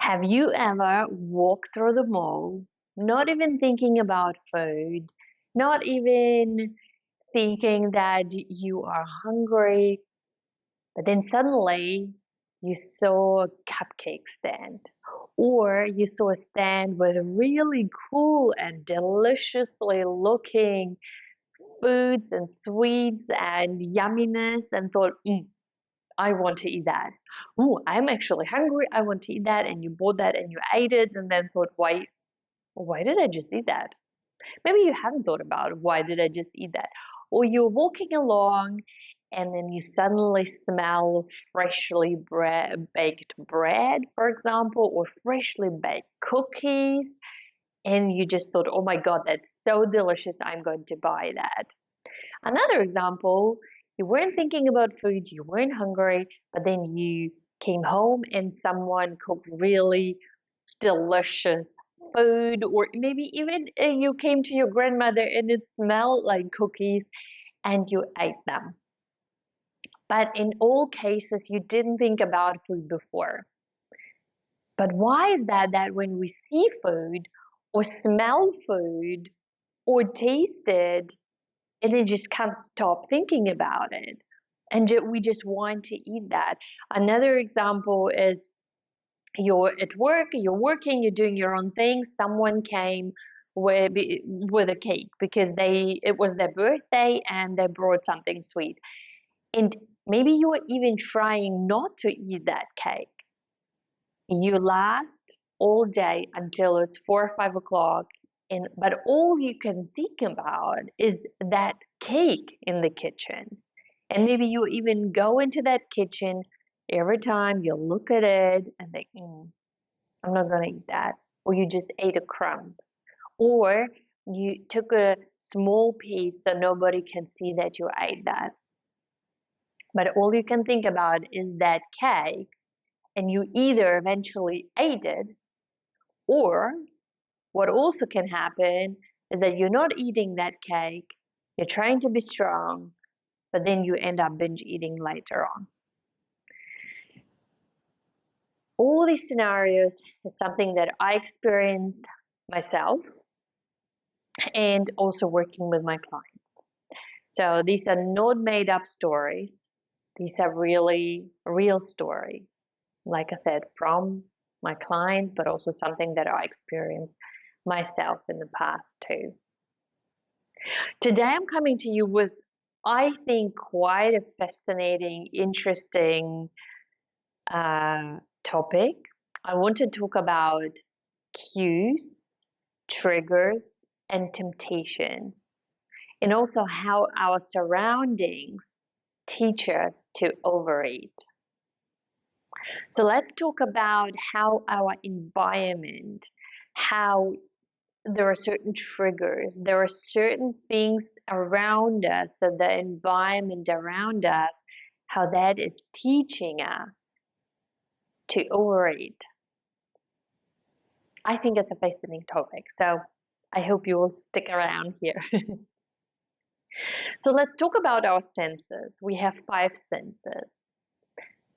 Have you ever walked through the mall, not even thinking about food, not even thinking that you are hungry, but then suddenly you saw a cupcake stand, or you saw a stand with really cool and deliciously looking foods and sweets and yumminess, and thought, I want to eat that. Oh, I'm actually hungry. I want to eat that. And you bought that and you ate it and then thought, why did I just eat that? Maybe you haven't thought about why did I just eat that? Or you're walking along and then you suddenly smell freshly baked bread, for example, or freshly baked cookies. And you just thought, oh my God, that's so delicious. I'm going to buy that. Another example, you weren't thinking about food, you weren't hungry, but then you came home and someone cooked really delicious food, or maybe even you came to your grandmother and it smelled like cookies and you ate them. But in all cases, you didn't think about food before. But why is that when we see food or smell food or taste it, and then just can't stop thinking about it, and we just want to eat that? Another example is you're at work, you're working, you're doing your own thing. Someone came with a cake because it was their birthday and they brought something sweet, and maybe you were even trying not to eat that cake. You last all day until it's 4 or 5 o'clock, but all you can think about is that cake in the kitchen. And maybe you even go into that kitchen every time you look at it and think, I'm not going to eat that. Or you just ate a crumb. Or you took a small piece so nobody can see that you ate that. But all you can think about is that cake, and you either eventually ate it, or what also can happen is that you're not eating that cake, you're trying to be strong, but then you end up binge eating later on. All these scenarios is something that I experienced myself and also working with my clients. So these are not made up stories. These are really real stories. Like I said, from my client, but also something that I experienced myself in the past too. Today I'm coming to you with, I think, quite a fascinating, interesting topic. I want to talk about cues, triggers, and temptation, and also how our surroundings teach us to overeat. So let's talk about how our environment, how there are certain triggers, there are certain things around us, so the environment around us, how that is teaching us to overeat. I think it's a fascinating topic, so I hope you will stick around here. So let's talk about our senses. We have 5 senses.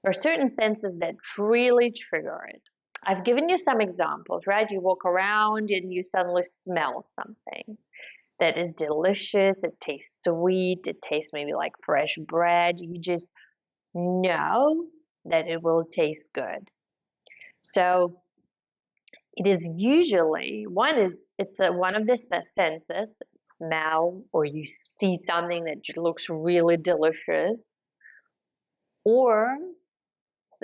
There are certain senses that really trigger it. I've given you some examples, right? You walk around and you suddenly smell something that is delicious, it tastes sweet, it tastes maybe like fresh bread. You just know that it will taste good. So it is usually one of the senses, smell, or you see something that looks really delicious, or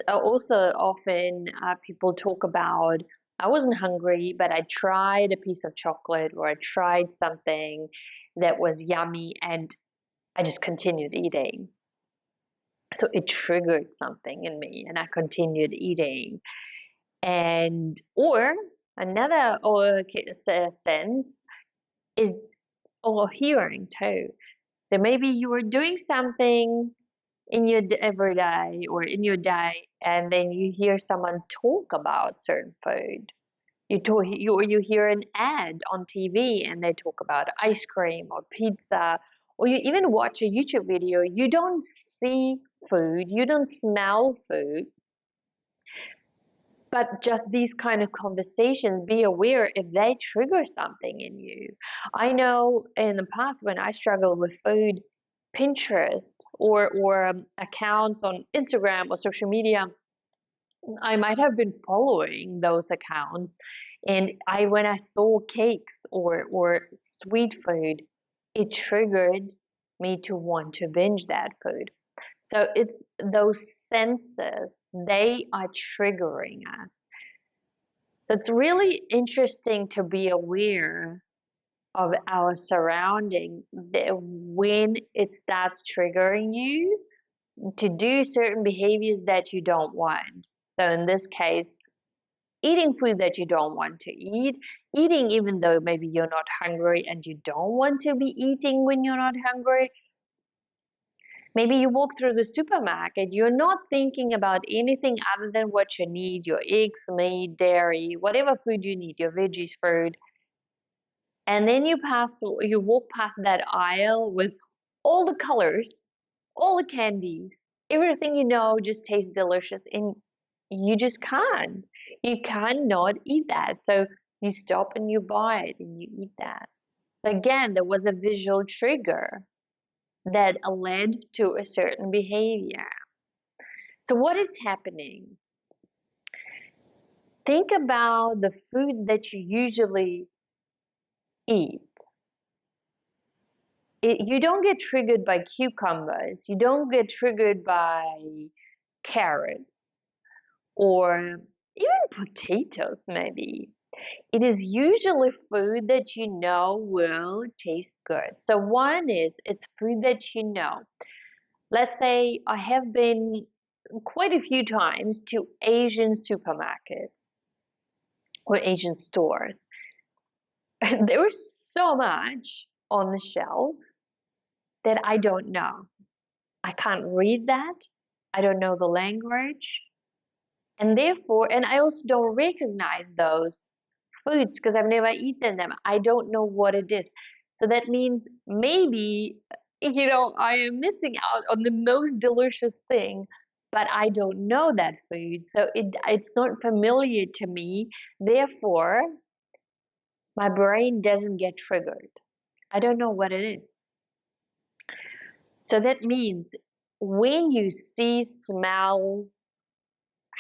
also often people talk about, I wasn't hungry, but I tried a piece of chocolate, or I tried something that was yummy and I just continued eating. So it triggered something in me and I continued eating. Or another sense is hearing too. That maybe you were doing something in your every day or in your day, and then you hear someone talk about certain food. You hear an ad on TV and they talk about ice cream or pizza, or you even watch a YouTube video. You don't see food, you don't smell food, But just these kind of conversations, be aware if they trigger something in you. I know in the past when I struggled with food, Pinterest or accounts on Instagram or social media, I might have been following those accounts, and when I saw cakes or sweet food, it triggered me to want to binge that food. So it's those senses, they are triggering us. It's really interesting to be aware of our surrounding that when it starts triggering you to do certain behaviors that you don't want. So in this case, eating food that you don't want to eat, eating even though maybe you're not hungry and you don't want to be eating when you're not hungry. Maybe you walk through the supermarket, you're not thinking about anything other than what you need, your eggs, meat, dairy, whatever food you need, your veggies, fruit. And then you walk past that aisle with all the colors, all the candies, everything you know just tastes delicious, and you just can't. You cannot eat that. So you stop and you buy it and you eat that. Again, there was a visual trigger that led to a certain behavior. So what is happening? Think about the food that you usually eat. You don't get triggered by cucumbers. You don't get triggered by carrots or even potatoes, maybe. It is usually food that you know will taste good. So one is it's food that you know. Let's say I have been quite a few times to Asian supermarkets or Asian stores. There is so much on the shelves that I don't know. I can't read that. I don't know the language. And therefore, and I also don't recognize those foods because I've never eaten them. I don't know what it is. So that means maybe, I am missing out on the most delicious thing, but I don't know that food. So it's not familiar to me. Therefore, my brain doesn't get triggered. I don't know what it is. So that means when you see, smell,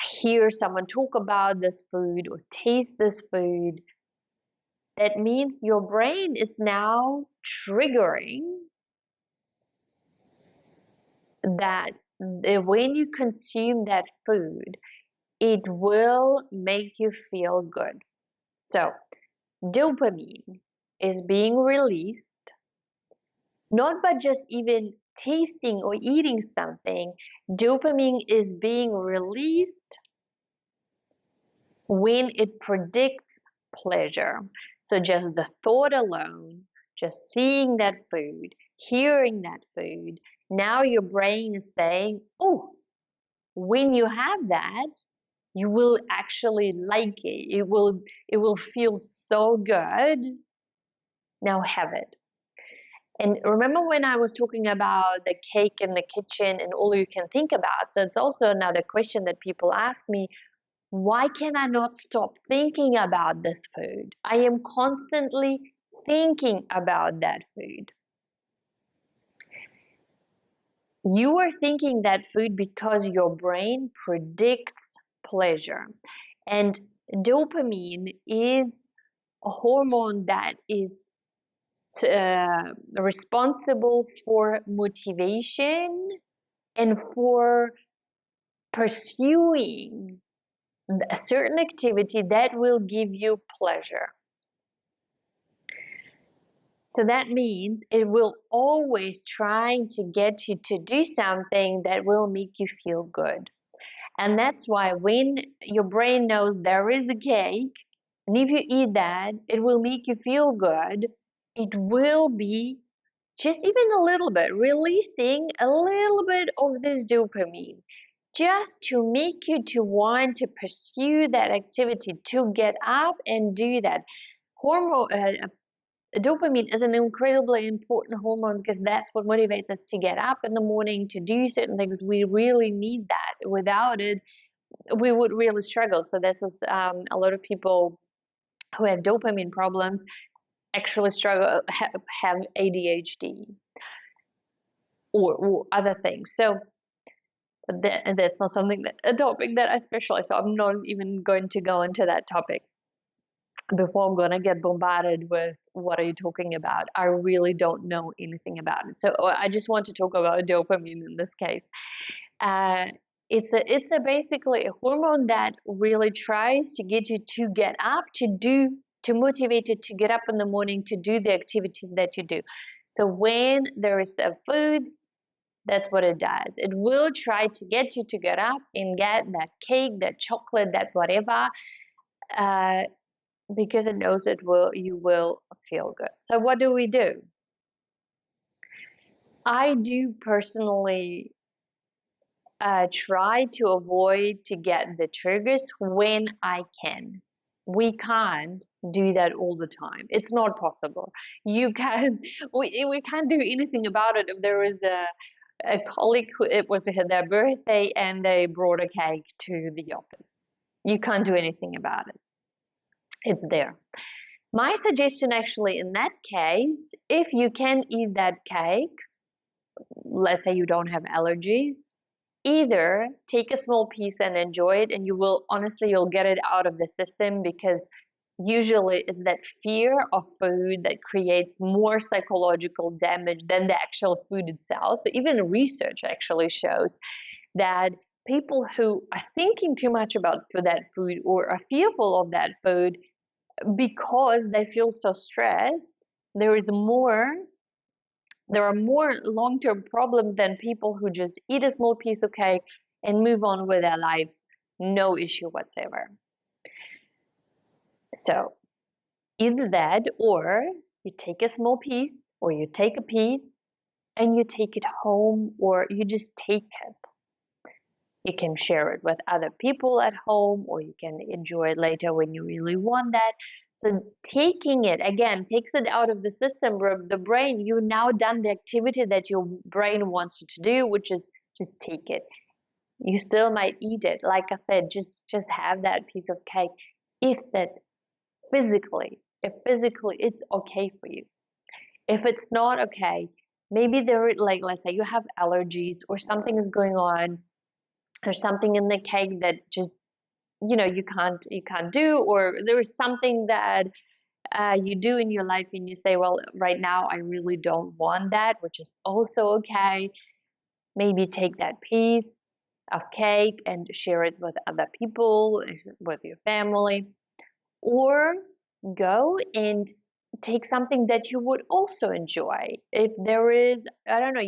hear someone talk about this food or taste this food, that means your brain is now triggering that when you consume that food, it will make you feel good. So dopamine is being released not by just even tasting or eating something. Dopamine is being released when it predicts pleasure. So just the thought alone, just seeing that food, hearing that food, now your brain is saying, oh, when you have that, you will actually like it. It will feel so good. Now have it. And remember when I was talking about the cake in the kitchen and all you can think about? So it's also another question that people ask me, why can I not stop thinking about this food? I am constantly thinking about that food. You are thinking that food because your brain predicts pleasure. And dopamine is a hormone that is responsible for motivation and for pursuing a certain activity that will give you pleasure. So that means it will always try to get you to do something that will make you feel good. And that's why when your brain knows there is a cake, and if you eat that, it will make you feel good, it will be just even a little bit, releasing a little bit of this dopamine, just to make you to want to pursue that activity, to get up and do that. Dopamine is an incredibly important hormone because that's what motivates us to get up in the morning, to do certain things. We really need that. Without it, we would really struggle. So this is a lot of people who have dopamine problems actually struggle, have ADHD or other things. So that's not something that a topic that I specialize. So I'm not even going to go into that topic before I'm going to get bombarded with what are you talking about. I really don't know anything about it. So I just want to talk about dopamine in this case. Uh, it's a basically a hormone that really tries to get you to get up to motivate you to get up in the morning to do the activities that you do. So when there is a food, that's what it does. It will try to get you to get up and get that cake, that chocolate, that whatever, uh, because it knows you will feel good. So what do? I do personally try to avoid to get the triggers when I can. We can't do that all the time. It's not possible. You can we can't do anything about it. If there is a colleague who it was their birthday and they brought a cake to the office, you can't do anything about it. It's there. My suggestion actually in that case, if you can eat that cake, let's say you don't have allergies, either take a small piece and enjoy it, and you will honestly you'll get it out of the system, because usually it's that fear of food that creates more psychological damage than the actual food itself. So even research actually shows that people who are thinking too much about that food or are fearful of that food because they feel so stressed, there are more long-term problems than people who just eat a small piece of cake and move on with their lives, no issue whatsoever. So either that, or you take a small piece, or you take a piece and you take it home, or you just take it. You can share it with other people at home, or you can enjoy it later when you really want that. So taking it, again, takes it out of the system. The brain, you've now done the activity that your brain wants you to do, which is just take it. You still might eat it. Like I said, just have that piece of cake if physically it's okay for you. If it's not okay, maybe like, let's say you have allergies or something is going on, there's something in the cake that just you can't do, or there's something that you do in your life and you say, well, right now I really don't want that, which is also okay. Maybe take that piece of cake and share it with other people, with your family, or go and take something that you would also enjoy. If there is, I don't know,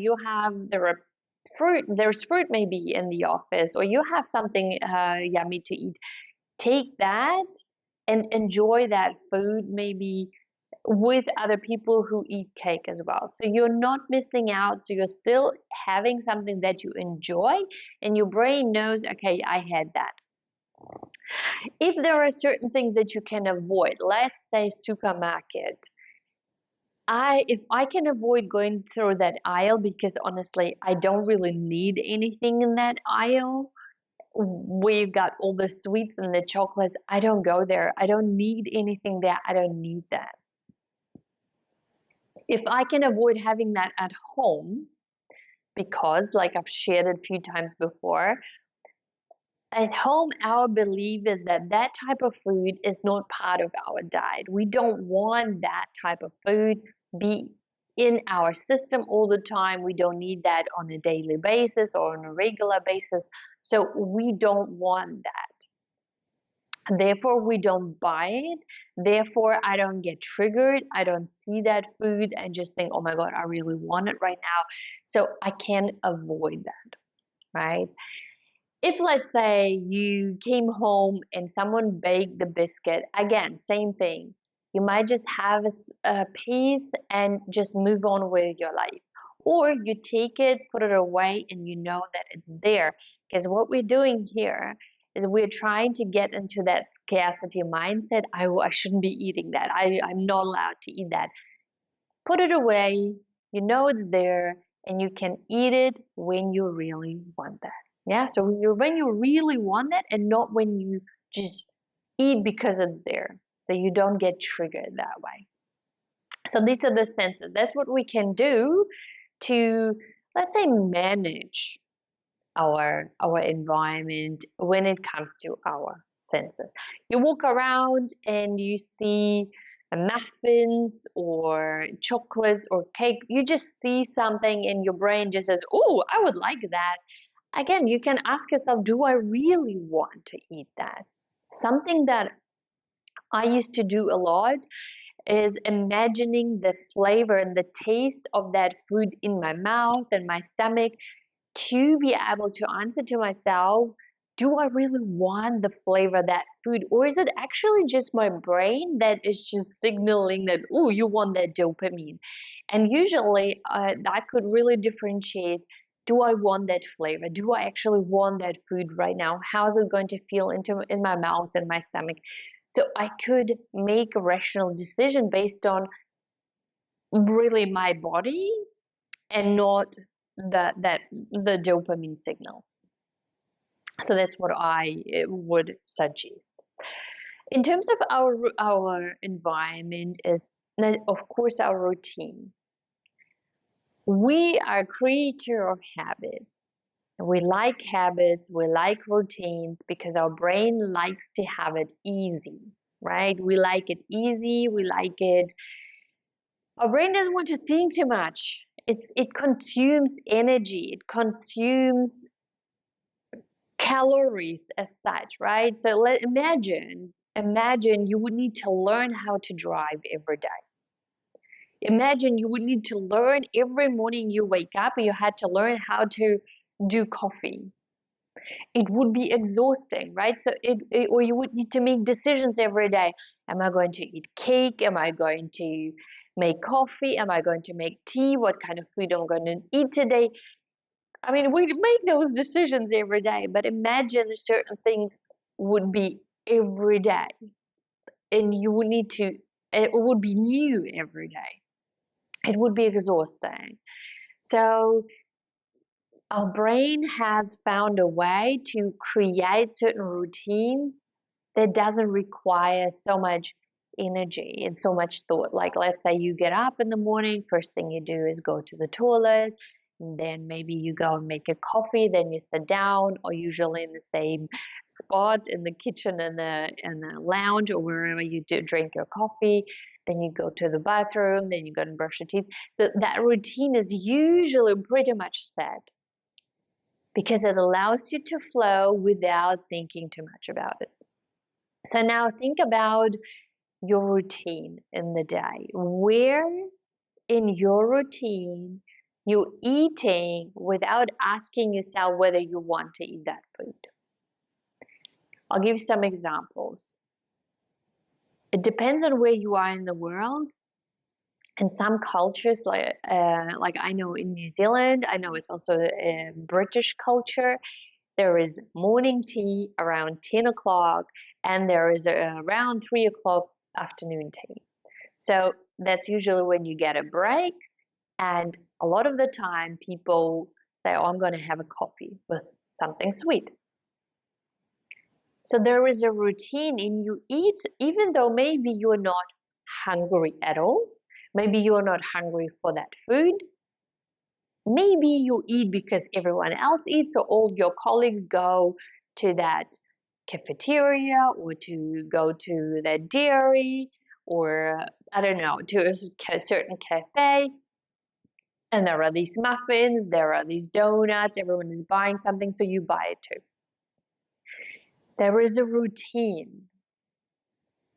there's fruit maybe in the office, or you have something yummy to eat, take that and enjoy that food maybe with other people who eat cake as well. So you're not missing out. So you're still having something that you enjoy, and your brain knows, okay, I had that. If there are certain things that you can avoid, let's say supermarket, if I can avoid going through that aisle, because honestly I don't really need anything in that aisle, we've got all the sweets and the chocolates, I don't go there. I don't need anything there. I don't need that. If I can avoid having that at home, because like I've shared it a few times before, at home our belief is that that type of food is not part of our diet. We don't want that type of food be in our system all the time. We don't need that on a daily basis or on a regular basis. So we don't want that. Therefore, we don't buy it. Therefore, I don't get triggered. I don't see that food and just think, oh my God, I really want it right now. So I can avoid that, right? If, let's say, you came home and someone baked the biscuit, again, same thing. You might just have a piece and just move on with your life. Or you take it, put it away, and you know that it's there. Because what we're doing here is we're trying to get into that scarcity mindset. I shouldn't be eating that. I'm not allowed to eat that. Put it away. You know it's there, and you can eat it when you really want that. Yeah, so when you really want it and not when you just eat because it's there. So you don't get triggered that way. So these are the senses. That's what we can do to, let's say, manage our environment when it comes to our senses. You walk around and you see muffins or chocolates or cake. You just see something and your brain just says, "Oh, I would like that." Again, you can ask yourself, "Do I really want to eat that?" Something that I used to do a lot is imagining the flavor and the taste of that food in my mouth and my stomach to be able to answer to myself, do I really want the flavor of that food? Or is it actually just my brain that is just signaling that, oh, you want that dopamine? And usually that could really differentiate, do I want that flavor? Do I actually want that food right now? How is it going to feel in my mouth and my stomach? So I could make a rational decision based on really my body and not the dopamine signals. So that's what I would suggest. In terms of our environment is, of course, our routine. We are a creature of habit. We like habits, we like routines because our brain likes to have it easy, right? We like it easy, we like it. Our brain doesn't want to think too much. It consumes energy, it consumes calories as such, right? So imagine you would need to learn how to drive every day. Imagine you would need to learn every morning you wake up, you had to learn how to do coffee. It would be exhausting, right? So or you would need to make decisions every day. Am I going to eat cake? Am I going to make coffee? Am I going to make tea? What kind of food am I going to eat today? I mean, we make those decisions every day, but imagine certain things would be every day, and you would need to, it would be new every day. It would be exhausting. So, our brain has found a way to create certain routines that doesn't require so much energy and so much thought. Like, let's say you get up in the morning, first thing you do is go to the toilet, and then maybe you go and make a coffee, then you sit down, or usually in the same spot in the kitchen and the lounge or wherever you do drink your coffee. Then you go to the bathroom, then you go and brush your teeth. So that routine is usually pretty much set because it allows you to flow without thinking too much about it. So now think about your routine in the day. Where in your routine you're eating without asking yourself whether you want to eat that food? I'll give you some examples. It depends on where you are in the world. In some cultures, like I know in New Zealand, I know it's also a British culture. There is morning tea around 10 o'clock, and there is around 3 o'clock afternoon tea. So that's usually when you get a break, and a lot of the time people say, oh, I'm going to have a coffee with something sweet. So there is a routine in you eat, even though maybe you're not hungry at all. Maybe you're not hungry for that food. Maybe you eat because everyone else eats, so all your colleagues go to that cafeteria or to go to that dairy or I don't know, to a certain cafe. And there are these muffins, there are these donuts, everyone is buying something, so you buy it too. There is a routine.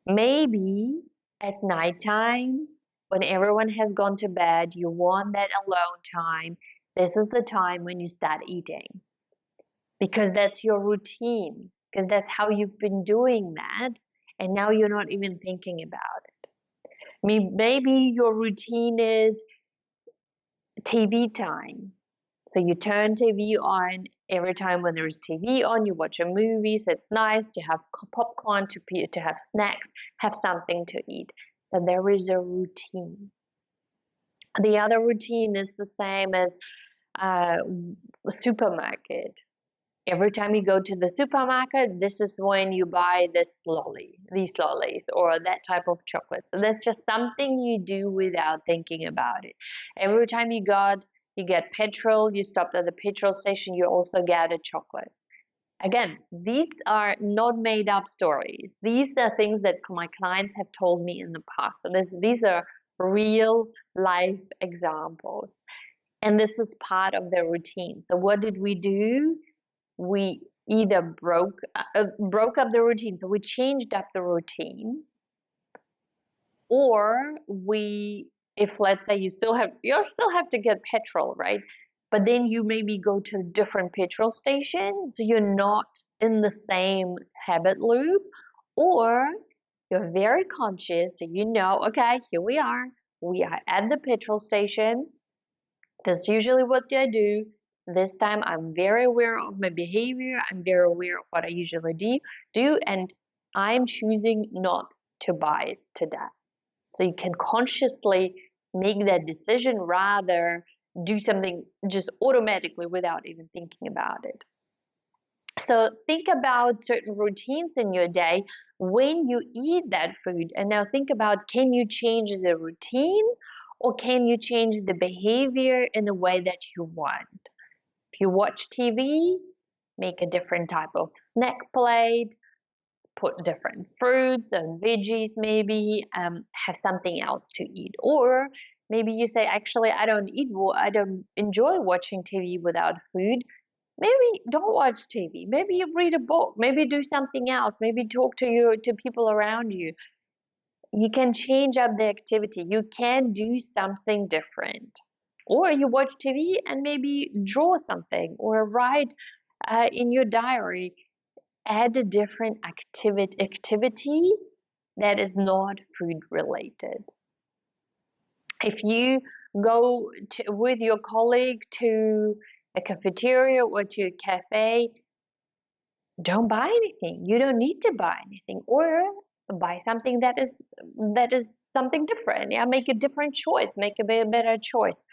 Maybe at nighttime, when everyone has gone to bed, you want that alone time. This is the time when you start eating because that's your routine, because that's how you've been doing that, and now you're not even thinking about it. Maybe your routine is TV time. So you turn TV on every time when there's TV on, you watch a movie, so it's nice to have popcorn, to have snacks, have something to eat. So there is a routine. The other routine is the same as a supermarket. Every time you go to the supermarket, this is when you buy these lollies, or that type of chocolate. So that's just something you do without thinking about it. Every time you get petrol, you stopped at the petrol station, you also get a chocolate. Again, these are not made up stories. These are things that my clients have told me in the past. So these are real life examples. And this is part of their routine. So what did we do? We either broke up the routine. So we changed up the routine, or if let's say you still have to get petrol, right? But then you maybe go to a different petrol station, so you're not in the same habit loop, or you're very conscious, so you know, okay, here we are at the petrol station. That's usually what I do. This time I'm very aware of my behavior. I'm very aware of what I usually do, and I'm choosing not to buy it today. So you can consciously make that decision, rather do something just automatically without even thinking about it. So think about certain routines in your day when you eat that food, and now think about, can you change the routine, or can you change the behavior in the way that you want? If you watch TV, make a different type of snack plate, put different fruits and veggies, maybe have something else to eat. Or maybe you say, actually, I don't enjoy watching TV without food. Maybe don't watch TV. Maybe you read a book. Maybe do something else. Maybe talk to people around you. You can change up the activity. You can do something different. Or you watch TV and maybe draw something, or write in your diary. Add a different activity that is not food related. If you go with your colleague to a cafeteria or to a cafe, don't buy anything. You don't need to buy anything, or buy something that is something different. Yeah, make a different choice. Make a better choice.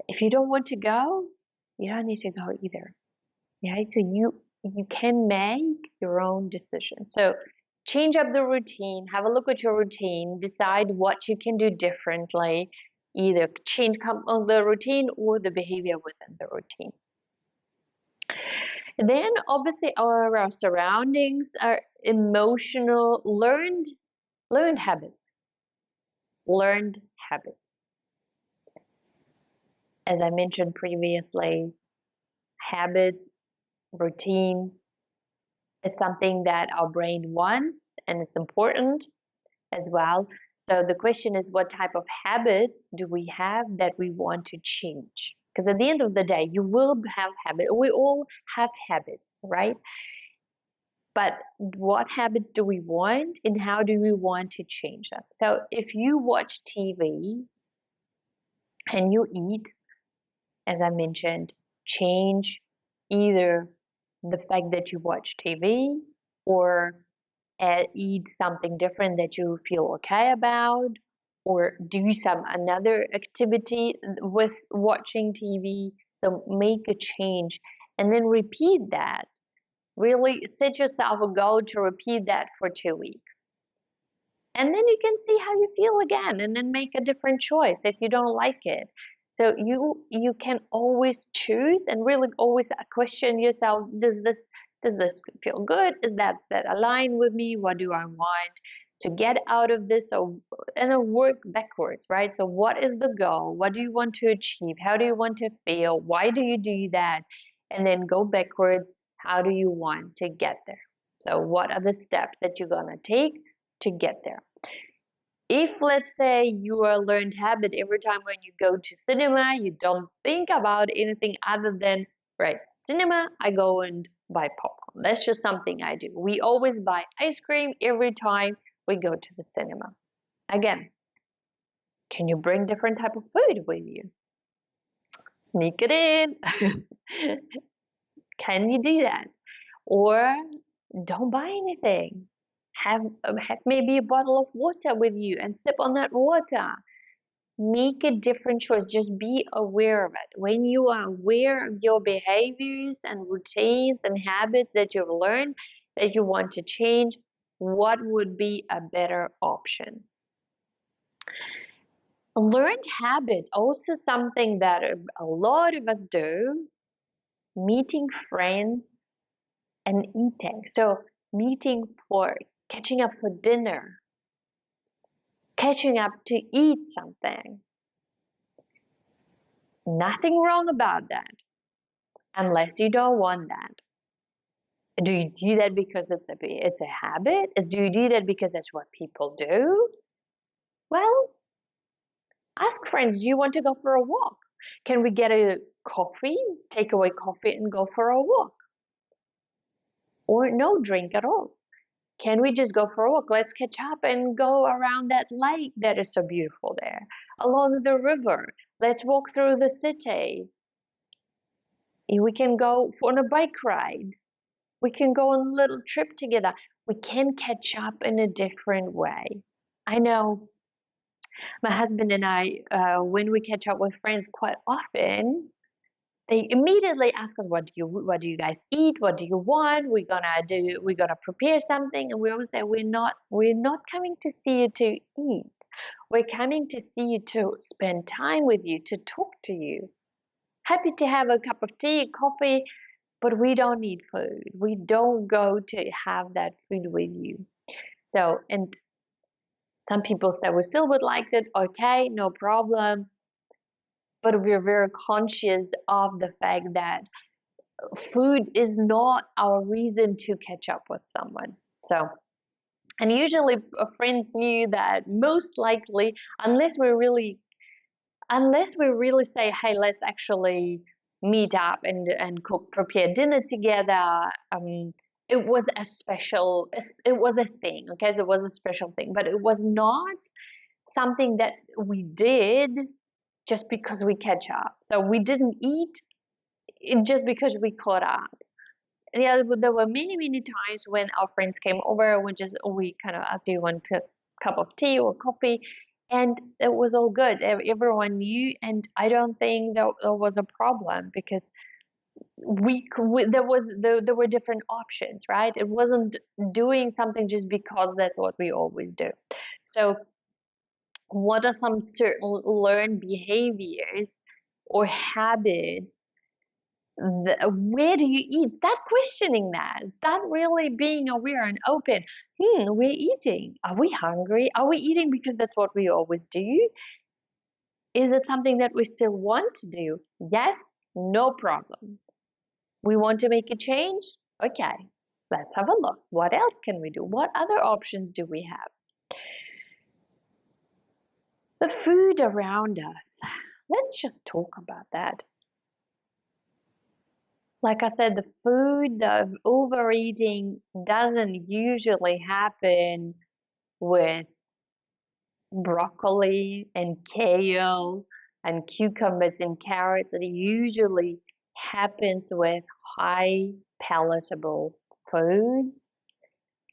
If you don't want to go, you don't need to go either. Yeah, so you can make your own decision. So change up the routine, have a look at your routine, decide what you can do differently, either change the routine or the behavior within the routine. Then obviously our surroundings are emotional, learned habits. Learned habits. As I mentioned previously, habits, routine, it's something that our brain wants, and it's important as well. So the question is, what type of habits do we have that we want to change? Because at the end of the day, you will have habits. We all have habits, right? But what habits do we want, and how do we want to change them? So if you watch TV and you eat, as I mentioned, change either the fact that you watch TV, or eat something different that you feel okay about, or do some another activity with watching TV. So make a change and then repeat that. Really set yourself a goal to repeat that for 2 weeks. And then you can see how you feel again, and then make a different choice if you don't like it. So you can always choose, and really always question yourself, does this feel good? Is that align with me? What do I want to get out of this? And then work backwards, right? So what is the goal? What do you want to achieve? How do you want to feel? Why do you do that? And then go backwards. How do you want to get there? So what are the steps that you're gonna take to get there? If, let's say, you are a learned habit, every time when you go to cinema, you don't think about anything other than, right, cinema, I go and buy popcorn. That's just something I do. We always buy ice cream every time we go to the cinema. Again, can you bring different type of food with you? Sneak it in. Can you do that? Or don't buy anything. Have maybe a bottle of water with you and sip on that water. make a different choice. Just be aware of it. When you are aware of your behaviors and routines and habits that you've learned that you want to change, what would be a better option? A learned habit, also something that a lot of us do, meeting friends and eating. So meeting for catching up for dinner, catching up to eat something. Nothing wrong about that, unless you don't want that. Do you do that because it's a habit? Do you do that because that's what people do? Well, ask friends, do you want to go for a walk? Can we get a coffee, takeaway coffee, and go for a walk? Or no drink at all? Can we just go for a walk? Let's catch up and go around that lake that is so beautiful there, along the river. Let's walk through the city. We can go on a bike ride. We can go on a little trip together. We can catch up in a different way. I know my husband and I, when we catch up with friends quite often, they immediately ask us, what do you guys eat? What do you want? We're gonna prepare something. And we always say, we're not coming to see you to eat. We're coming to see you to spend time with you, to talk to you. Happy to have a cup of tea, coffee, but we don't need food. We don't go to have that food with you. So, and some people say we still would like it. Okay, no problem. But we're very conscious of the fact that food is not our reason to catch up with someone. So, and usually friends knew that most likely, unless we really say, hey, let's actually meet up and cook, prepare dinner together. It was it was a thing. Okay, so it was a special thing, but it was not something that we did just because we catch up. So we didn't eat just because we caught up. Yeah, there were many times when our friends came over. We kind of asked, do you want a cup of tea or coffee? And it was all good. Everyone knew, and I don't think there was a problem because there were different options, right? It wasn't doing something just because that's what we always do. So, what are some certain learned behaviors or habits? Where do you eat? Start questioning that. Start really being aware and open. We're eating. Are we hungry? Are we eating because that's what we always do? Is it something that we still want to do? Yes, no problem. We want to make a change? Okay, let's have a look. What else can we do? What other options do we have? The food around us. Let's just talk about that. Like I said, the overeating doesn't usually happen with broccoli and kale and cucumbers and carrots. It usually happens with high palatable foods,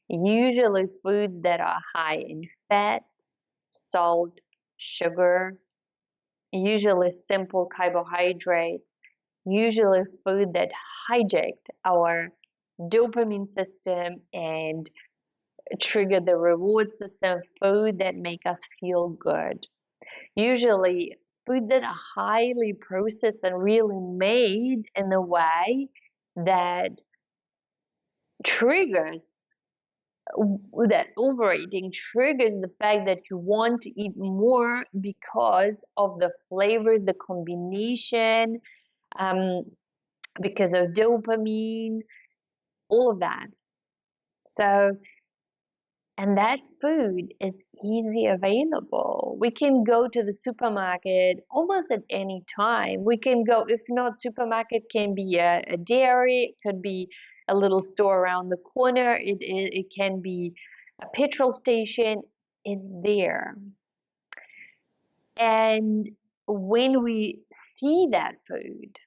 usually foods that are high in fat, salt, sugar, usually simple carbohydrates, usually food that hijacked our dopamine system and trigger the reward system, food that make us feel good. Usually food that are highly processed and really made in a way that triggers that overeating triggers the fact that you want to eat more because of the flavors, the combination, because of dopamine, all of that. So, and that food is easy available. We can go to the supermarket almost at any time. We can go, if not supermarket, can be a dairy, it could be a little store around the corner. It can be a petrol station. It's there. And when we see that food,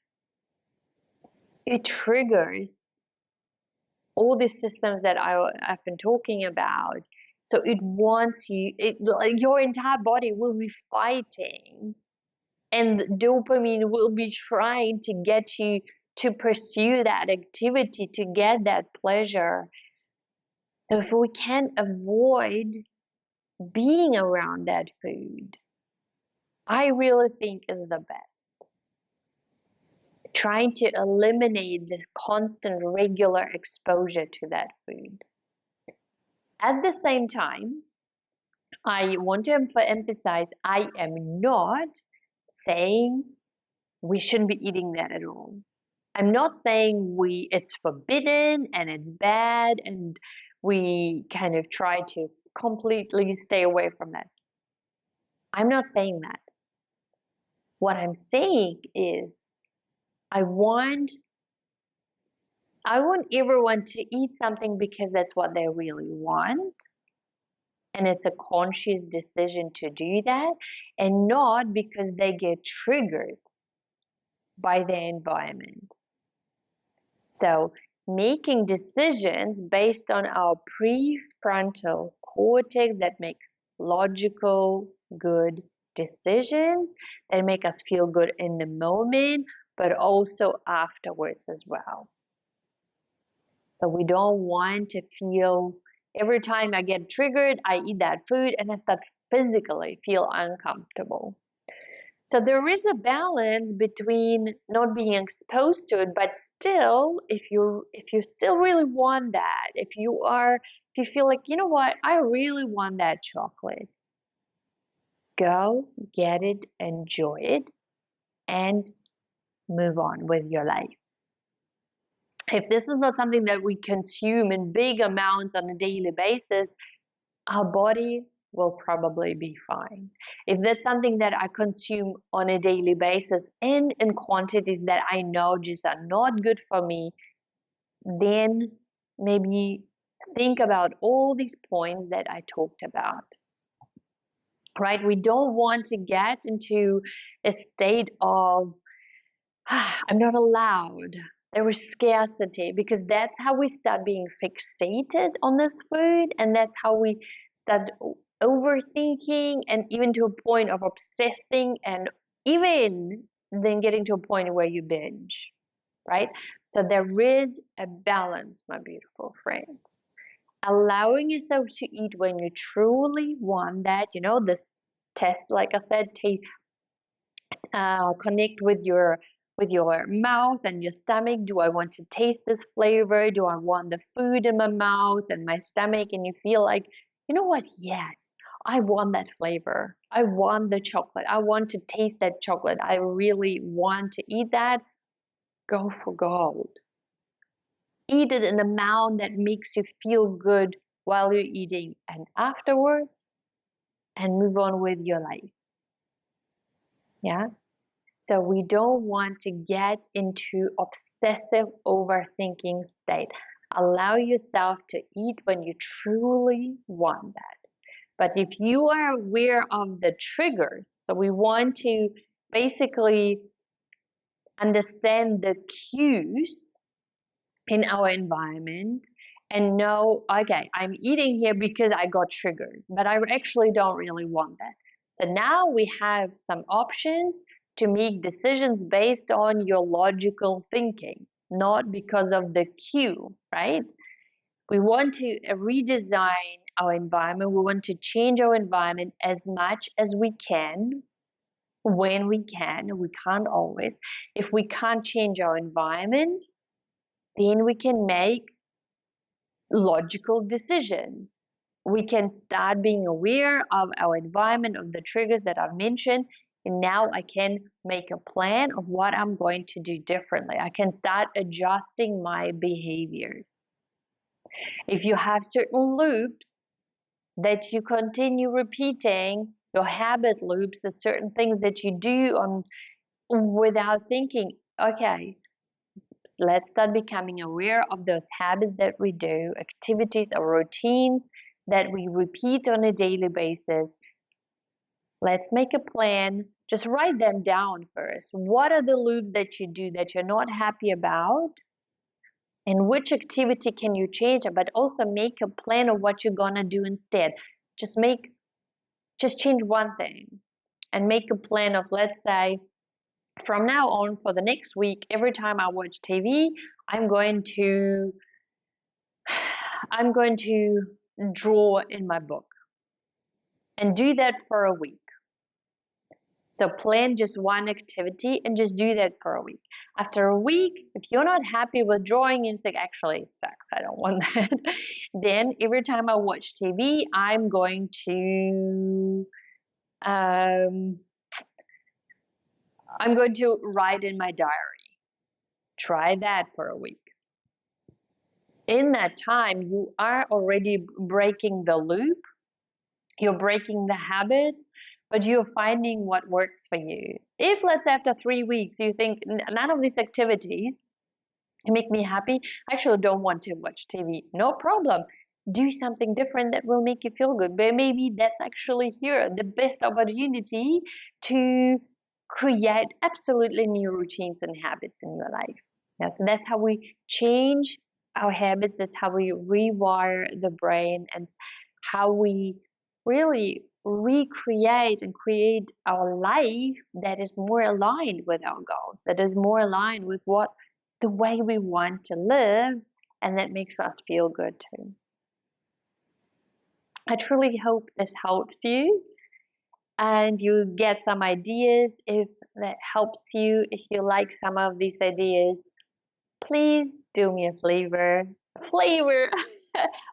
it triggers all these systems that I've been talking about. So it wants you, like your entire body will be fighting, and dopamine will be trying to get you to pursue that activity, to get that pleasure. So if we can avoid being around that food, I really think is the best. Trying to eliminate the constant regular exposure to that food. At the same time, I want to emphasize I am not saying we shouldn't be eating that at all. I'm not saying it's forbidden and it's bad and we kind of try to completely stay away from that. I'm not saying that. What I'm saying is I want everyone to eat something because that's what they really want. And it's a conscious decision to do that, and not because they get triggered by their environment. So making decisions based on our prefrontal cortex that makes logical, good decisions that make us feel good in the moment, but also afterwards as well. So we don't want to feel every time I get triggered, I eat that food and I start physically feel uncomfortable. So there is a balance between not being exposed to it, but still, if you still really want that, if you feel like, you know what, I really want that chocolate, go get it, enjoy it, and move on with your life. If this is not something that we consume in big amounts on a daily basis, our body will probably be fine. If that's something that I consume on a daily basis and in quantities that I know just are not good for me, then maybe think about all these points that I talked about. Right? We don't want to get into a state of I'm not allowed. There is scarcity, because that's how we start being fixated on this food, and that's how we start overthinking, and even to a point of obsessing, and even then getting to a point where you binge, right? So there is a balance, my beautiful friends. Allowing yourself to eat when you truly want that, this test, like I said, connect with your mouth and your stomach. Do I want to taste this flavor? Do I want the food in my mouth and my stomach? And you feel like, you know what? Yes, I want that flavor. I want the chocolate. I want to taste that chocolate. I really want to eat that. Go for gold. Eat it in an amount that makes you feel good while you're eating and afterward, and move on with your life. Yeah. So we don't want to get into obsessive overthinking state. Allow yourself to eat when you truly want that. But if you are aware of the triggers, so we want to basically understand the cues in our environment and know, okay, I'm eating here because I got triggered, but I actually don't really want that. So now we have some options to make decisions based on your logical thinking, not because of the cue, right? We want to redesign our environment. We want to change our environment as much as we can, when we can. We can't always. If we can't change our environment, then we can make logical decisions. We can start being aware of our environment, of the triggers that I've mentioned, and now I can make a plan of what I'm going to do differently. I can start adjusting my behaviors. If you have certain loops that you continue repeating, your habit loops, the certain things that you do without thinking, okay, so let's start becoming aware of those habits that we do, activities or routines that we repeat on a daily basis. Let's make a plan. Just write them down first. What are the loops that you do that you're not happy about? and which activity can you change, but also make a plan of what you're gonna do instead. Just change one thing and make a plan of, let's say, from now on for the next week, every time I watch TV, I'm going to draw in my book, and do that for a week. So plan just one activity and just do that for a week. After a week, if you're not happy with drawing, it's like, actually it sucks, I don't want that. Then every time I watch TV, I'm going to write in my diary. Try that for a week. In that time, you are already breaking the loop. You're breaking the habits, but you're finding what works for you. If, let's say, after 3 weeks, you think none of these activities make me happy, I actually don't want to watch TV, no problem. Do something different that will make you feel good. But maybe that's actually here the best opportunity to create absolutely new routines and habits in your life. Yeah, so that's how we change our habits. That's how we rewire the brain, and how we really recreate and create our life that is more aligned with our goals, that is more aligned with what the way we want to live, and that makes us feel good too. I truly hope this helps you and you get some ideas. If that helps you, if you like some of these ideas, please do me a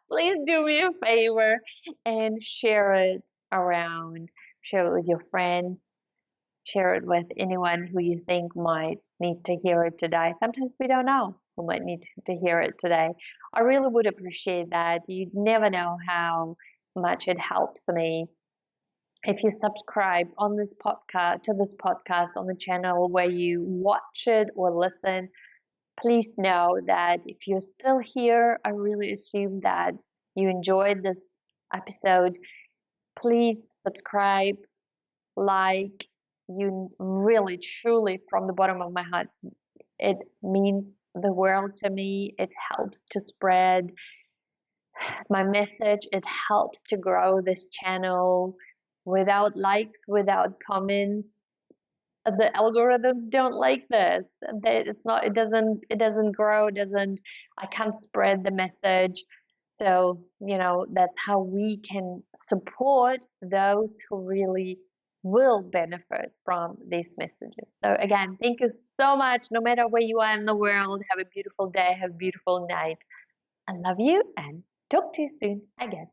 please do me a favor and share it around. Share it with your friends. Share it with anyone who you think might need to hear it today. Sometimes we don't know who might need to hear it today. I really would appreciate that. You never know how much it helps me. If you subscribe on this podcast on the channel where you watch it or listen, please know that if you're still here, I really assume that you enjoyed this episode. Please subscribe, like. You really, truly, from the bottom of my heart, it means the world to me. It helps to spread my message. It helps to grow this channel. Without likes, without comments, the algorithms don't like this. It doesn't grow, I can't spread the message. So, that's how we can support those who really will benefit from these messages. So again, thank you so much. No matter where you are in the world, have a beautiful day, have a beautiful night. I love you, and talk to you soon again.